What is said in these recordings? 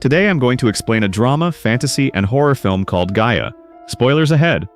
Today I'm going to explain a drama, fantasy, and horror film called Gaia. Spoilers ahead.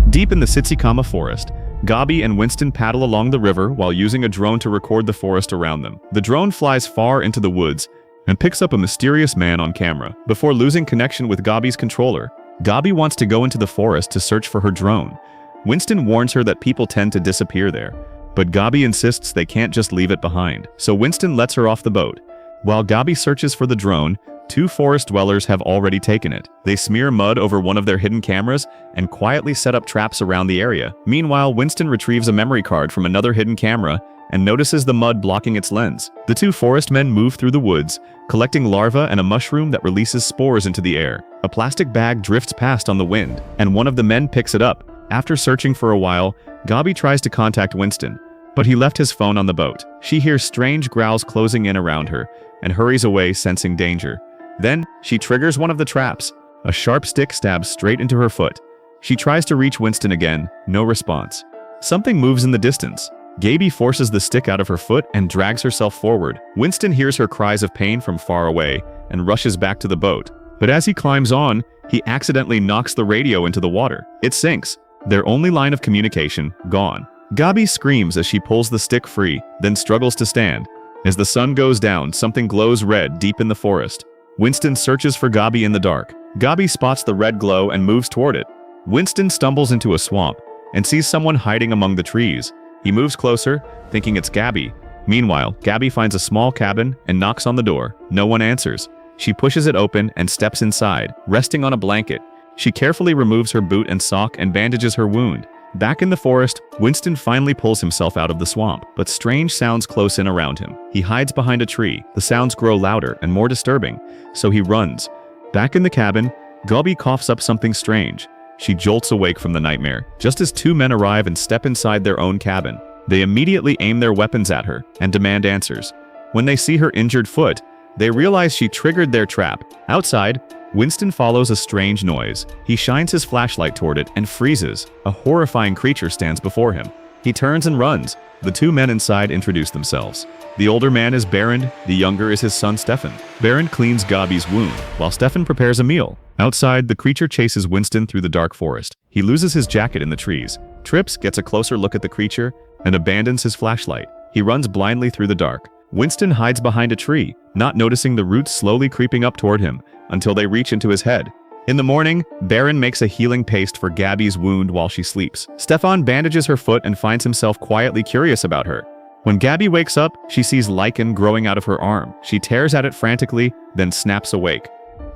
Deep in the Tsitsikamma forest, Gabi and Winston paddle along the river while using a drone to record the forest around them. The drone flies far into the woods and picks up a mysterious man on camera. Before losing connection with Gabi's controller, Gabi wants to go into the forest to search for her drone. Winston warns her that people tend to disappear there, but Gabi insists they can't just leave it behind, so Winston lets her off the boat. While Gabi searches for the drone, two forest dwellers have already taken it. They smear mud over one of their hidden cameras and quietly set up traps around the area. Meanwhile, Winston retrieves a memory card from another hidden camera and notices the mud blocking its lens. The two forest men move through the woods, collecting larvae and a mushroom that releases spores into the air. A plastic bag drifts past on the wind, and one of the men picks it up. After searching for a while, Gabi tries to contact Winston, but he left his phone on the boat. She hears strange growls closing in around her and hurries away, sensing danger. Then, she triggers one of the traps. A sharp stick stabs straight into her foot. She tries to reach Winston again, no response. Something moves in the distance. Gabi forces the stick out of her foot and drags herself forward. Winston hears her cries of pain from far away and rushes back to the boat. But as he climbs on, he accidentally knocks the radio into the water. It sinks. Their only line of communication, gone. Gabi screams as she pulls the stick free, then struggles to stand. As the sun goes down, something glows red deep in the forest. Winston searches for Gabi in the dark. Gabi spots the red glow and moves toward it. Winston stumbles into a swamp and sees someone hiding among the trees. He moves closer, thinking it's Gabi. Meanwhile, Gabi finds a small cabin and knocks on the door. No one answers. She pushes it open and steps inside, resting on a blanket. She carefully removes her boot and sock and bandages her wound. Back in the forest, Winston finally pulls himself out of the swamp, but strange sounds close in around him. He hides behind a tree. The sounds grow louder and more disturbing, so he runs. Back in the cabin, Gabi coughs up something strange. She jolts awake from the nightmare, just as two men arrive and step inside their own cabin. They immediately aim their weapons at her and demand answers. When they see her injured foot, they realize she triggered their trap. Outside, Winston follows a strange noise. He shines his flashlight toward it and freezes. A horrifying creature stands before him. He turns and runs. The two men inside introduce themselves. The older man is Baron, the younger is his son Stefan. Baron cleans Gabi's wound, while Stefan prepares a meal. Outside, the creature chases Winston through the dark forest. He loses his jacket in the trees. Trips gets a closer look at the creature and abandons his flashlight. He runs blindly through the dark. Winston hides behind a tree, not noticing the roots slowly creeping up toward him, until they reach into his head. In the morning, Baron makes a healing paste for Gabi's wound while she sleeps. Stefan bandages her foot and finds himself quietly curious about her. When Gabi wakes up, she sees lichen growing out of her arm. She tears at it frantically, then snaps awake.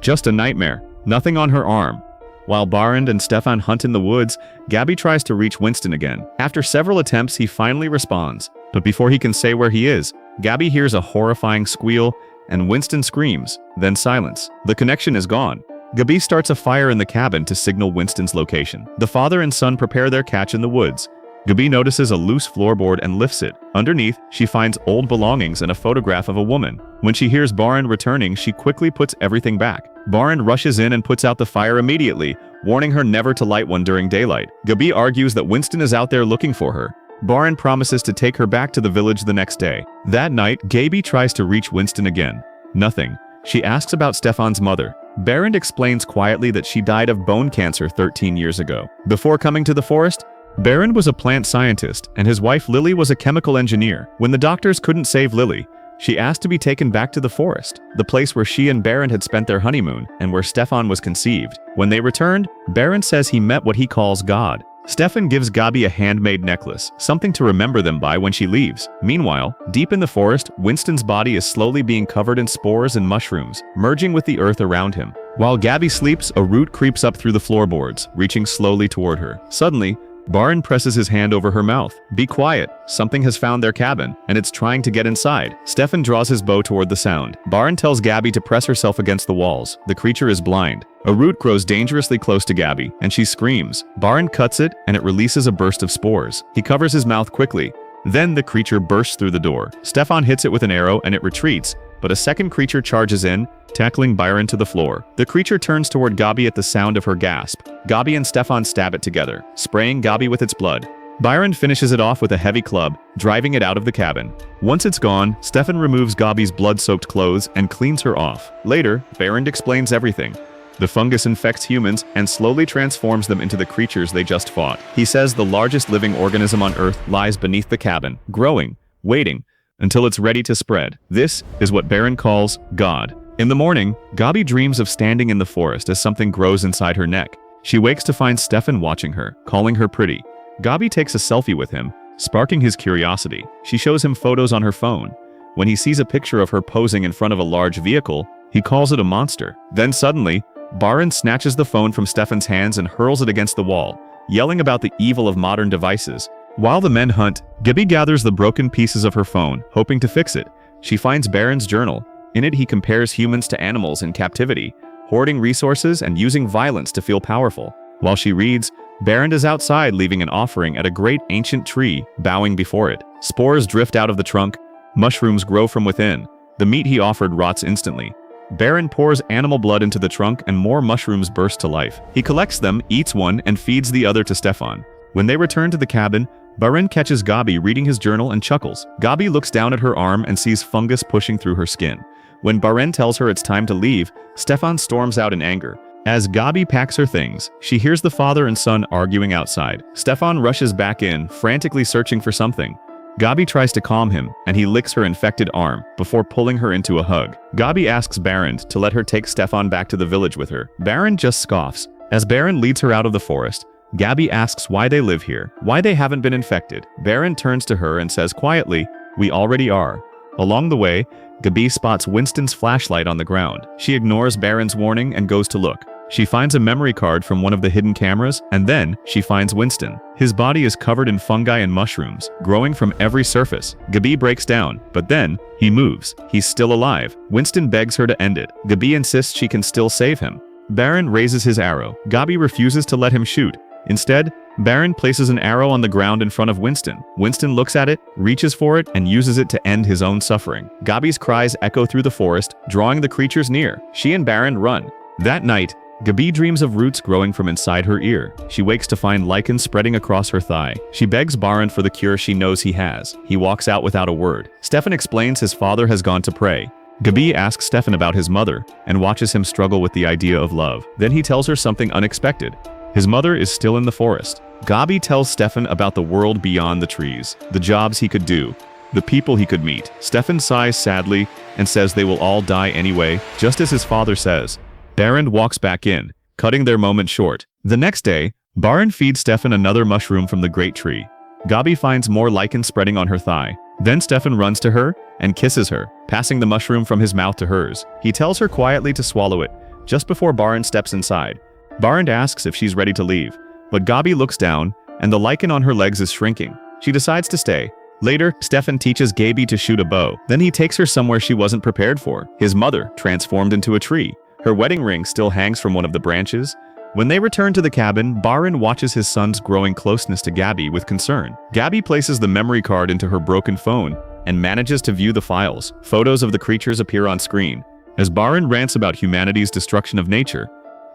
Just a nightmare. Nothing on her arm. While Baron and Stefan hunt in the woods, Gabi tries to reach Winston again. After several attempts, he finally responds. But before he can say where he is, Gabi hears a horrifying squeal, and Winston screams, then silence. The connection is gone. Gabi starts a fire in the cabin to signal Winston's location. The father and son prepare their catch in the woods. Gabi notices a loose floorboard and lifts it. Underneath, she finds old belongings and a photograph of a woman. When she hears Baron returning, she quickly puts everything back. Baron rushes in and puts out the fire immediately, warning her never to light one during daylight. Gabi argues that Winston is out there looking for her. Baron promises to take her back to the village the next day. That night, Gabi tries to reach Winston again. Nothing. She asks about Stefan's mother. Baron explains quietly that she died of bone cancer 13 years ago. Before coming to the forest, Baron was a plant scientist, and his wife Lily was a chemical engineer. When the doctors couldn't save Lily, she asked to be taken back to the forest, the place where she and Baron had spent their honeymoon, and where Stefan was conceived. When they returned, Baron says he met what he calls God. Stefan gives Gabi a handmade necklace, something to remember them by when she leaves. Meanwhile, deep in the forest, Winston's body is slowly being covered in spores and mushrooms, merging with the earth around him. While Gabi sleeps, a root creeps up through the floorboards, reaching slowly toward her. Suddenly, Baron presses his hand over her mouth. Be quiet. Something has found their cabin, and it's trying to get inside. Stefan draws his bow toward the sound. Baron tells Gabi to press herself against the walls. The creature is blind. A root grows dangerously close to Gabi, and she screams. Baron cuts it, and it releases a burst of spores. He covers his mouth quickly. Then the creature bursts through the door. Stefan hits it with an arrow, and it retreats, but a second creature charges in, tackling Baron to the floor. The creature turns toward Gabi at the sound of her gasp. Gabi and Stefan stab it together, spraying Gabi with its blood. Byron finishes it off with a heavy club, driving it out of the cabin. Once it's gone, Stefan removes Gabi's blood-soaked clothes and cleans her off. Later, Berend explains everything. The fungus infects humans and slowly transforms them into the creatures they just fought. He says the largest living organism on Earth lies beneath the cabin, growing, waiting, until it's ready to spread. This is what Berend calls God. In the morning, Gabi dreams of standing in the forest as something grows inside her neck. She wakes to find Stefan watching her, calling her pretty. Gabi takes a selfie with him, sparking his curiosity. She shows him photos on her phone. When he sees a picture of her posing in front of a large vehicle, he calls it a monster. Then suddenly, Berend snatches the phone from Stefan's hands and hurls it against the wall, yelling about the evil of modern devices. While the men hunt, Gabi gathers the broken pieces of her phone, hoping to fix it. She finds Berend's journal. In it, he compares humans to animals in captivity, hoarding resources and using violence to feel powerful. While she reads, Berend is outside leaving an offering at a great ancient tree, bowing before it. Spores drift out of the trunk, mushrooms grow from within. The meat he offered rots instantly. Berend pours animal blood into the trunk and more mushrooms burst to life. He collects them, eats one, and feeds the other to Stefan. When they return to the cabin, Berend catches Gabi reading his journal and chuckles. Gabi looks down at her arm and sees fungus pushing through her skin. When Berend tells her it's time to leave, Stefan storms out in anger. As Gabi packs her things, she hears the father and son arguing outside. Stefan rushes back in, frantically searching for something. Gabi tries to calm him, and he licks her infected arm, before pulling her into a hug. Gabi asks Berend to let her take Stefan back to the village with her. Berend just scoffs. As Berend leads her out of the forest, Gabi asks why they live here, why they haven't been infected. Berend turns to her and says quietly, "We already are." Along the way, Gabi spots Winston's flashlight on the ground. She ignores Berend's warning and goes to look. She finds a memory card from one of the hidden cameras, and then she finds Winston. His body is covered in fungi and mushrooms, growing from every surface. Gabi breaks down, but then he moves. He's still alive. Winston begs her to end it. Gabi insists she can still save him. Berend raises his arrow. Gabi refuses to let him shoot. Instead, Berend places an arrow on the ground in front of Winston. Winston looks at it, reaches for it, and uses it to end his own suffering. Gabi's cries echo through the forest, drawing the creatures near. She and Berend run. That night, Gabi dreams of roots growing from inside her ear. She wakes to find lichen spreading across her thigh. She begs Berend for the cure she knows he has. He walks out without a word. Stefan explains his father has gone to pray. Gabi asks Stefan about his mother, and watches him struggle with the idea of love. Then he tells her something unexpected. His mother is still in the forest. Gabi tells Stefan about the world beyond the trees, the jobs he could do, the people he could meet. Stefan sighs sadly and says they will all die anyway, just as his father says. Berend walks back in, cutting their moment short. The next day, Berend feeds Stefan another mushroom from the great tree. Gabi finds more lichen spreading on her thigh. Then Stefan runs to her and kisses her, passing the mushroom from his mouth to hers. He tells her quietly to swallow it, just before Berend steps inside. Berend asks if she's ready to leave, but Gabi looks down, and the lichen on her legs is shrinking. She decides to stay. Later, Stefan teaches Gabi to shoot a bow. Then he takes her somewhere she wasn't prepared for. His mother, transformed into a tree. Her wedding ring still hangs from one of the branches. When they return to the cabin, Berend watches his son's growing closeness to Gabi with concern. Gabi places the memory card into her broken phone and manages to view the files. Photos of the creatures appear on screen. As Berend rants about humanity's destruction of nature,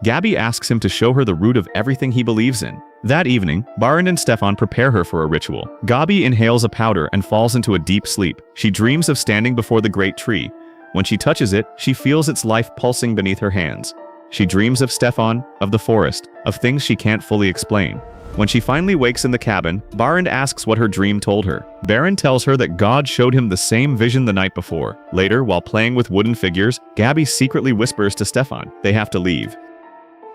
Gabi asks him to show her the root of everything he believes in. That evening, Berend and Stefan prepare her for a ritual. Gabi inhales a powder and falls into a deep sleep. She dreams of standing before the great tree. When she touches it, she feels its life pulsing beneath her hands. She dreams of Stefan, of the forest, of things she can't fully explain. When she finally wakes in the cabin, Berend asks what her dream told her. Berend tells her that God showed him the same vision the night before. Later, while playing with wooden figures, Gabi secretly whispers to Stefan they have to leave.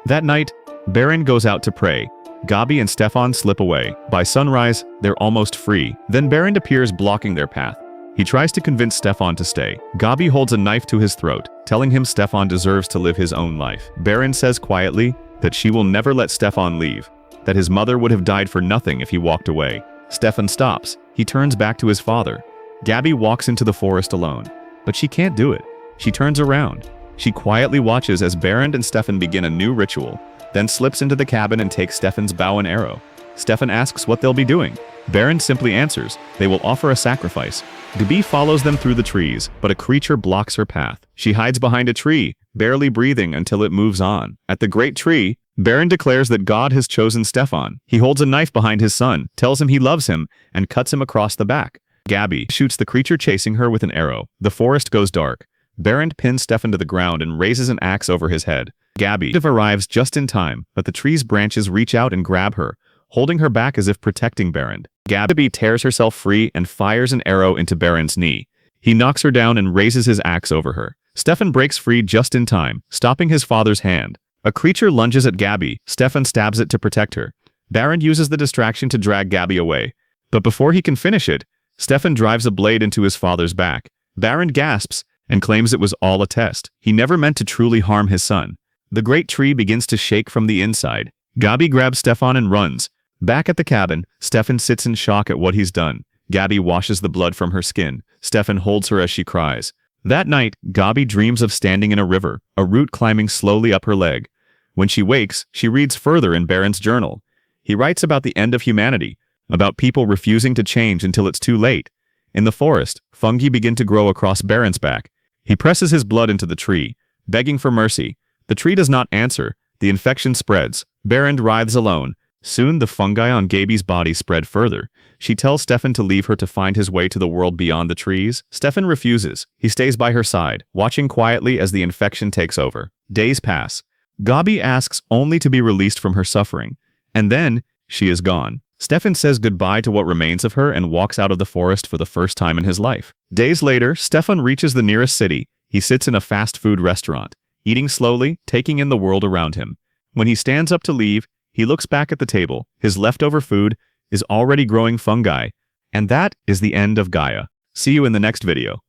That night, Berend goes out to pray. Gabi and Stefan slip away. By sunrise, they're almost free. Then Berend appears blocking their path. He tries to convince Stefan to stay. Gabi holds a knife to his throat, telling him Stefan deserves to live his own life. Berend says quietly that she will never let Stefan leave, that his mother would have died for nothing if he walked away. Stefan stops. He turns back to his father. Gabi walks into the forest alone, but she can't do it. She turns around. She quietly watches as Berend and Stefan begin a new ritual, then slips into the cabin and takes Stefan's bow and arrow. Stefan asks what they'll be doing. Berend simply answers, they will offer a sacrifice. Gabi follows them through the trees, but a creature blocks her path. She hides behind a tree, barely breathing until it moves on. At the great tree, Baron declares that God has chosen Stefan. He holds a knife behind his son, tells him he loves him, and cuts him across the back. Gabi shoots the creature chasing her with an arrow. The forest goes dark. Baron pins Stefan to the ground and raises an axe over his head. Gabi arrives just in time, but the tree's branches reach out and grab her, holding her back as if protecting Baron. Gabi tears herself free and fires an arrow into Baron's knee. He knocks her down and raises his axe over her. Stefan breaks free just in time, stopping his father's hand. A creature lunges at Gabi. Stefan stabs it to protect her. Baron uses the distraction to drag Gabi away. But before he can finish it, Stefan drives a blade into his father's back. Baron gasps and claims it was all a test. He never meant to truly harm his son. The great tree begins to shake from the inside. Gabi grabs Stefan and runs. Back at the cabin, Stefan sits in shock at what he's done. Gabi washes the blood from her skin. Stefan holds her as she cries. That night, Gabi dreams of standing in a river, a root climbing slowly up her leg. When she wakes, she reads further in Baron's journal. He writes about the end of humanity, about people refusing to change until it's too late. In the forest, fungi begin to grow across Baron's back. He presses his blood into the tree, begging for mercy. The tree does not answer. The infection spreads. Baron writhes alone. Soon the fungi on Gabi's body spread further. She tells Stefan to leave her to find his way to the world beyond the trees. Stefan refuses. He stays by her side, watching quietly as the infection takes over. Days pass. Gabi asks only to be released from her suffering. And then, she is gone. Stefan says goodbye to what remains of her and walks out of the forest for the first time in his life. Days later, Stefan reaches the nearest city. He sits in a fast food restaurant, eating slowly, taking in the world around him. When he stands up to leave, he looks back at the table. His leftover food is already growing fungi. And that is the end of Gaia. See you in the next video.